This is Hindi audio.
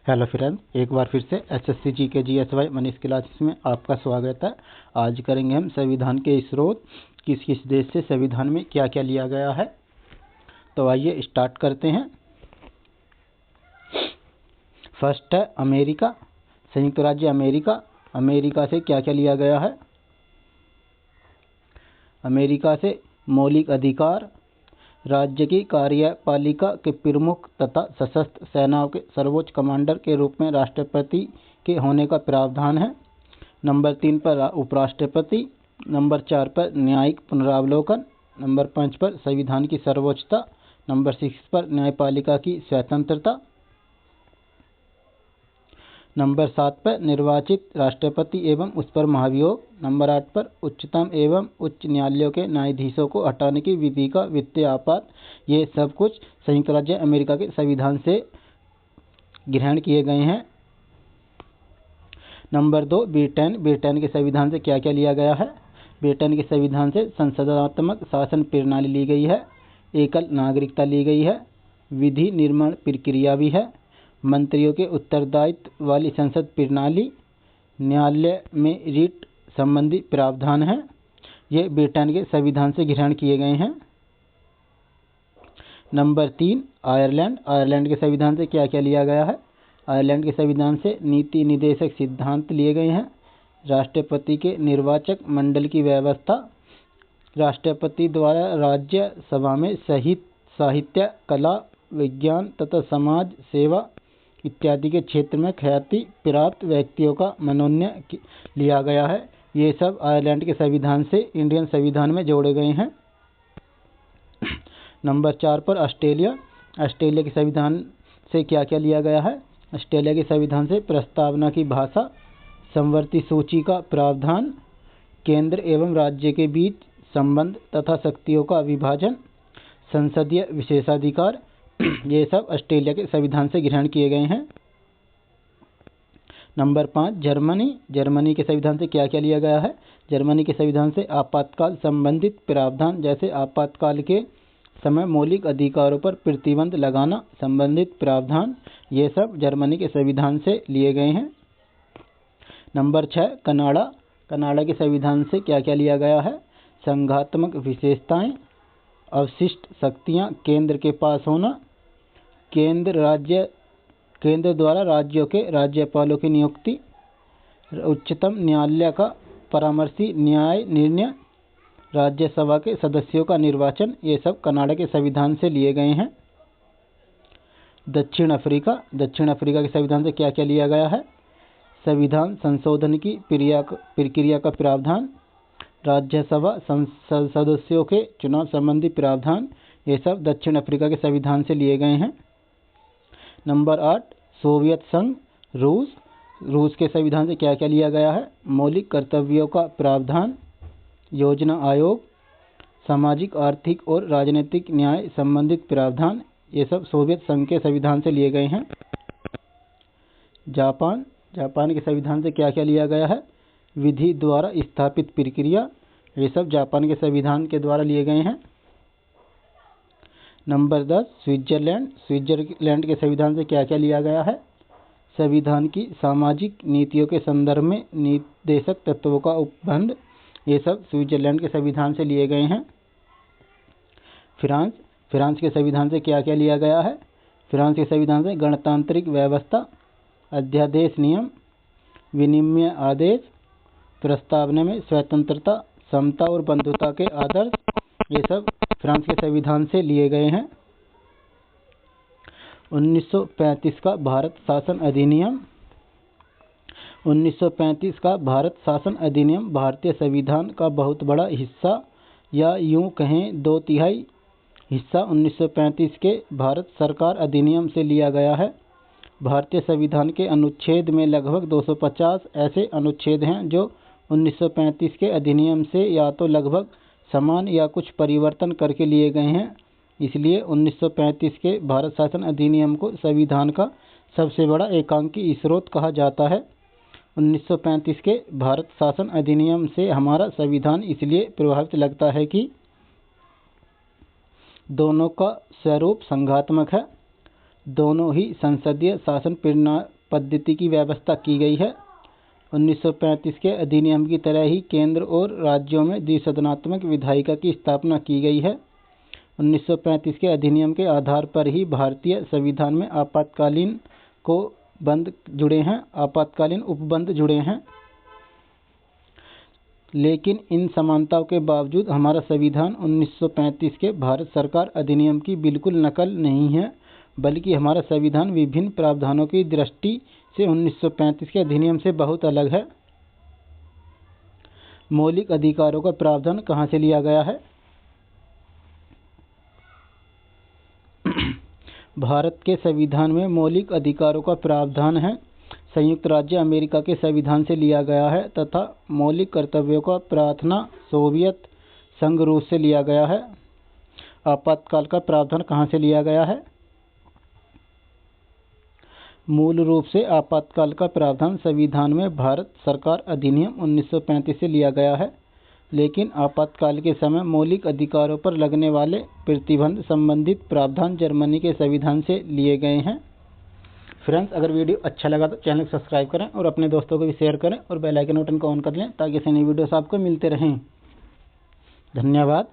हेलो फ्रेंड्स, एक बार फिर से SSC GK GSY Manish classes में आपका स्वागत है। आज करेंगे हम संविधान के स्रोत, किस किस देश से संविधान में क्या क्या लिया गया है। तो आइए स्टार्ट करते हैं। फर्स्ट है अमेरिका, संयुक्त राज्य अमेरिका। अमेरिका से क्या क्या लिया गया है। अमेरिका से मौलिक अधिकार, राज्य की कार्यपालिका के प्रमुख तथा सशस्त्र सेनाओं के सर्वोच्च कमांडर के रूप में राष्ट्रपति के होने का प्रावधान है। नंबर 3 पर उपराष्ट्रपति। नंबर 4 पर न्यायिक पुनरावलोकन। नंबर 5 पर संविधान की सर्वोच्चता। नंबर 6 पर न्यायपालिका की स्वतंत्रता। नंबर 7 पर निर्वाचित राष्ट्रपति एवं उस पर महाभियोग। नंबर 8 पर उच्चतम एवं उच्च न्यायालयों के न्यायाधीशों को हटाने की विधि का वित्तीय आपात। ये सब कुछ संयुक्त राज्य अमेरिका के संविधान से ग्रहण किए गए हैं। Number 2 Britain. ब्रिटेन के संविधान से क्या क्या लिया गया है। ब्रिटेन के संविधान से संसदात्मक शासन प्रणाली ली गई है, एकल नागरिकता ली गई है, विधि निर्माण प्रक्रिया भी है, मंत्रियों के उत्तरदायित्व वाली संसद प्रणाली, न्यायालय में रीट संबंधी प्रावधान है। ये ब्रिटेन के संविधान से ग्रहण किए गए हैं। Number 3 Ireland. आयरलैंड के संविधान से क्या क्या लिया गया है। आयरलैंड के संविधान से नीति निदेशक सिद्धांत लिए गए हैं, राष्ट्रपति के निर्वाचक मंडल की व्यवस्था, राष्ट्रपति द्वारा राज्य सभा में साहित्य, कला, विज्ञान तथा समाज सेवा इत्यादि के क्षेत्र में ख्याति प्राप्त व्यक्तियों का मनोनयन लिया गया है। ये सब आयरलैंड के संविधान से इंडियन संविधान में जोड़े गए हैं। नंबर 4 पर ऑस्ट्रेलिया। ऑस्ट्रेलिया के संविधान से क्या क्या लिया गया है। ऑस्ट्रेलिया के संविधान से प्रस्तावना की भाषा, समवर्ती सूची का प्रावधान, केंद्र एवं राज्य के बीच संबंध तथा शक्तियों का विभाजन, संसदीय विशेषाधिकार, ये सब ऑस्ट्रेलिया के संविधान से ग्रहण किए गए हैं। Number 5 Germany. जर्मनी के संविधान से क्या क्या लिया गया है। जर्मनी के संविधान से आपातकाल संबंधित प्रावधान, जैसे आपातकाल के समय मौलिक अधिकारों पर प्रतिबंध लगाना संबंधित प्रावधान, ये सब जर्मनी के संविधान से लिए गए हैं। Number 6 Canada. कनाडा के संविधान से क्या क्या लिया गया है। संघात्मक विशेषताएं, अवशिष्ट शक्तियां केंद्र के पास होना, केंद्र द्वारा राज्यों के राज्यपालों की नियुक्ति, उच्चतम न्यायालय का परामर्शी न्याय निर्णय, राज्यसभा के सदस्यों का निर्वाचन, ये सब कनाडा के संविधान से लिए गए हैं। दक्षिण अफ्रीका। दक्षिण अफ्रीका के संविधान से क्या क्या लिया गया है। संविधान संशोधन की प्रक्रिया का प्रावधान, राज्यसभा सदस्यों के चुनाव संबंधी प्रावधान, ये सब दक्षिण अफ्रीका के संविधान से लिए गए हैं। नंबर 8 सोवियत संघ रूस। रूस के संविधान से क्या क्या लिया गया है। मौलिक कर्तव्यों का प्रावधान, योजना आयोग, सामाजिक आर्थिक और राजनीतिक न्याय संबंधित प्रावधान, ये सब सोवियत संघ के संविधान से लिए गए हैं। जापान। जापान के संविधान से क्या क्या लिया गया है। विधि द्वारा स्थापित प्रक्रिया, ये सब जापान के संविधान के द्वारा लिए गए हैं। Number 10 Switzerland. स्विट्जरलैंड के संविधान से क्या क्या लिया गया है। संविधान की सामाजिक नीतियों के संदर्भ में निर्देशक तत्वों का उपबंध, ये सब स्विट्जरलैंड के संविधान से लिए गए हैं। फ्रांस। फ्रांस के संविधान से क्या क्या लिया गया है। फ्रांस के संविधान से गणतांत्रिक व्यवस्था, अध्यादेश नियम, विनिमय आदेश, प्रस्तावना में स्वतंत्रता, समता और बंधुता के आदर्श, ये सब फ्रांस के संविधान से लिए गए हैं। 1935 का भारत शासन अधिनियम। 1935 का भारत शासन अधिनियम भारतीय संविधान का बहुत बड़ा हिस्सा, या यूं कहें 2/3 हिस्सा 1935 के भारत सरकार अधिनियम से लिया गया है। भारतीय संविधान के अनुच्छेद में लगभग 250 ऐसे अनुच्छेद हैं जो 1935 के अधिनियम से या तो लगभग समान या कुछ परिवर्तन करके लिए गए हैं। इसलिए 1935 के भारत शासन अधिनियम को संविधान का सबसे बड़ा एकांकी स्रोत कहा जाता है। 1935 के भारत शासन अधिनियम से हमारा संविधान इसलिए प्रभावित लगता है कि दोनों का स्वरूप संघात्मक है। दोनों ही संसदीय शासन पद्धति की व्यवस्था की गई है। 1935 के अधिनियम की तरह ही केंद्र और राज्यों में द्विसदनात्मक विधायिका की स्थापना की गई है। 1935 के अधिनियम के आधार पर ही भारतीय संविधान में आपातकालीन उपबंध जुड़े हैं। लेकिन इन समानताओं के बावजूद हमारा संविधान 1935 के भारत सरकार अधिनियम की बिल्कुल नकल नहीं है, बल्कि हमारा संविधान विभिन्न प्रावधानों की दृष्टि से 1935 के अधिनियम से बहुत अलग है। मौलिक अधिकारों का प्रावधान कहाँ से लिया गया है? भारत के संविधान में मौलिक अधिकारों का प्रावधान है संयुक्त राज्य अमेरिका के संविधान से लिया गया है तथा मौलिक कर्तव्यों का प्रावधान सोवियत संघ रूस से लिया गया है। आपातकाल का प्रावधान कहाँ से लिया गया है? मूल रूप से आपातकाल का प्रावधान संविधान में भारत सरकार अधिनियम 1935 से लिया गया है, लेकिन आपातकाल के समय मौलिक अधिकारों पर लगने वाले प्रतिबंध संबंधित प्रावधान जर्मनी के संविधान से लिए गए हैं। फ्रेंड्स, अगर वीडियो अच्छा लगा तो चैनल को सब्सक्राइब करें और अपने दोस्तों को भी शेयर करें और बेल आइकन बटन को ऑन कर लें ताकि ऐसे नई वीडियोस आपको मिलते रहें। धन्यवाद।